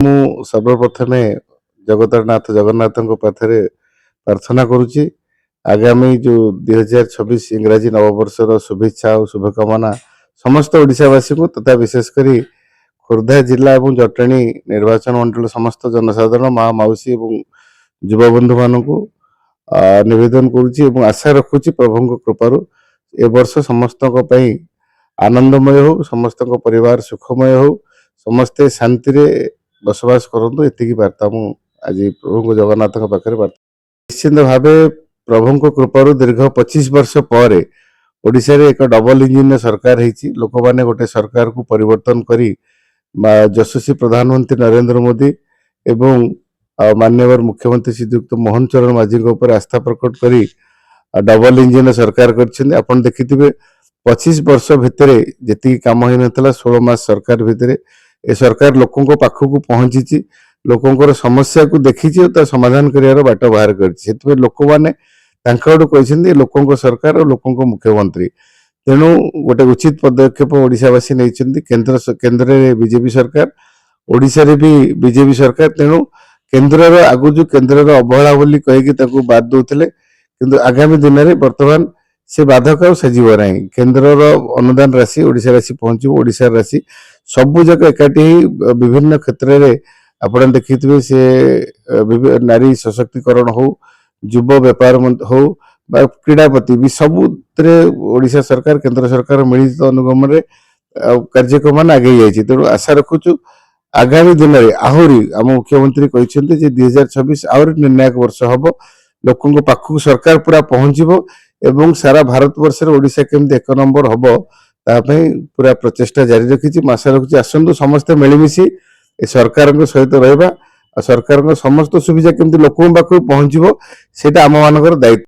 ମୁଁ ସର୍ବପ୍ରଥମେ ଜଗତରନାଥ ଜଗନ୍ନାଥଙ୍କ ପାଖରେ ପ୍ରାର୍ଥନା କରୁଛି ଆଗାମୀ ଯେଉଁ 2026 ଇଂରାଜୀ ନବବର୍ଷର ଶୁଭେଚ୍ଛା ଆଉ ଶୁଭକାମନା ସମସ୍ତ ଓଡ଼ିଶାବାସୀଙ୍କୁ ତଥା ବିଶେଷ କରି ଖୋର୍ଦ୍ଧା ଜିଲ୍ଲା ଏବଂ ଜଟଣୀ ନିର୍ବାଚନ ମଣ୍ଡଳୀର ସମସ୍ତ ଜନସାଧାରଣ ମା ମାଉସୀ ଏବଂ ଯୁବବନ୍ଧୁମାନଙ୍କୁ ନିବେଦନ କରୁଛି ଏବଂ ଆଶା ରଖୁଛି ପ୍ରଭୁଙ୍କ କୃପାରୁ ଏ ବର୍ଷ ସମସ୍ତଙ୍କ ପାଇଁ ଆନନ୍ଦମୟ ହେଉ, ସମସ୍ତଙ୍କ ପରିବାର ସୁଖମୟ ହେଉ, ସମସ୍ତେ ଶାନ୍ତିରେ बसवास करतु एतिकी बार्ता मु आज प्रभु जगन्नाथ पाखे बार्ता निश्चिंत भाव प्रभु कृपार दीर्घ 25 वर्ष पर ओडिशा रे एक डबल इंजिन सरकार होती लोक मैंने गोटे सरकार को परिवर्तन करी यशस्वी प्रधानमंत्री नरेंद्र मोदी एवं माननीय मुख्यमंत्री श्रीयुक्त मोहन चरण माझी आस्था प्रकट करी डबल इंजिन सरकार कर देखिथे 25 वर्ष भितर जी कम हो ना 16 मास सरकार भितर ए सरकार लोकों पाखक पहुंची लोकों समस्या को देखी समाधान कर बाट बाहर कर लोक मैंने लोकों सरकार और लोकों मुख्यमंत्री तेणु गोटे उचित पदक्षेप ओडिशावासी नहीं केन्द्र बीजेपी सरकार ओडिशा रे भी बीजेपी सरकार तेणु केन्द्र आगु जो केन्द्र अवहेला बोली कहीकि बाद दौले किंतु आगामी दिन में बर्तमान से बाधक सजीव ना केन्द्र अनुदान राशि ओडिशा राशि पहुंचो ओडिशा राशि सबु जगह एकाठी विभिन्न क्षेत्र में आपण देखिथे से नारी सशक्तिकरण हो युव व्यापार हो क्रीड़ापति भी सबुरे ओडिशा सरकार केंद्र सरकार मिलित अनुगम कार्यक्रम आगे जाइए तेणु आशा रखुचु आगामी दिन में आहरी आम मुख्यमंत्री कहते 2026 आहरी निर्णायक वर्ष हम लोकों पाखक सरकार पूरा पहुंचब एवं सारा भारत वर्ष ओडिशा केमती एक नंबर हम पूरा प्रचेषा जारी रखी आशा रखुची आसतु समस्ते मिलमिशि सरकार सहित रहा सरकार समस्त सुविधा केमती लोकों पाखक पहुंचब से आम मान दायित्व।